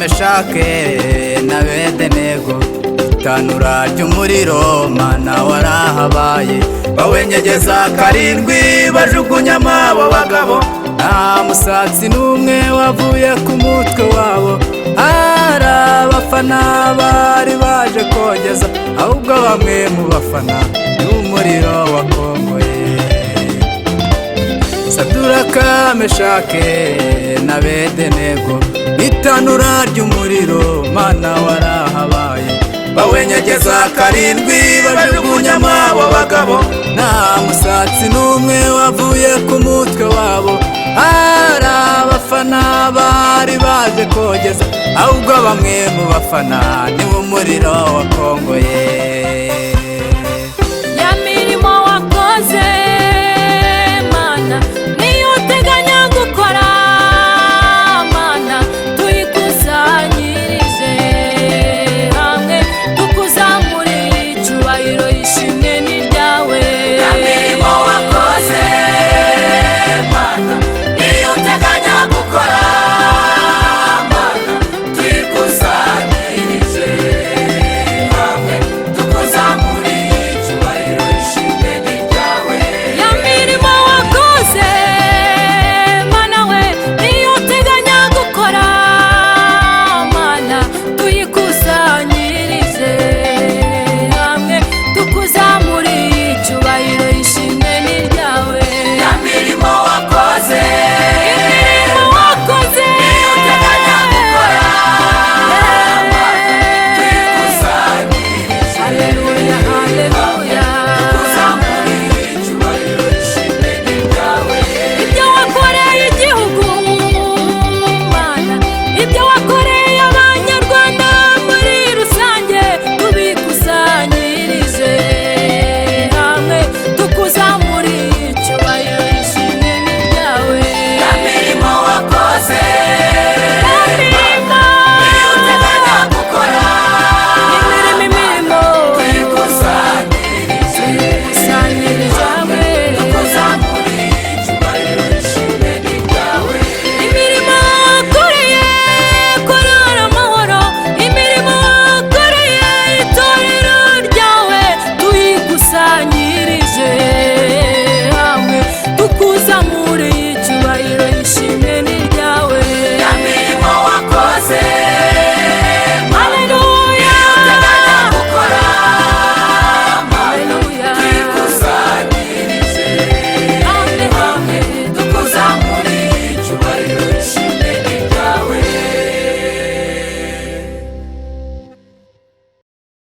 Meshake na Abedenego, itanura ry'umuriro Mana warahabaye, bawenyegeza karindwi bajugunyamo abo bagabo, nta musatsi n'umwe wavuye ku mutwe wabo, hari abafana bari baje kogeza, ahubwo bamwe mu bafana n'umuriro wakongoye. Saduraka, Meshake na Abedenego, itanura ry'umuriro Mana warahabaye, bawenyegeza karindwi bajugunyamo abo bagabo, nta musatsi n'umwe wavuye ku mutwe wabo, hari abafana bari baje kogeza, ahubwo bamwe mu bafana niwo muriro wakongoye.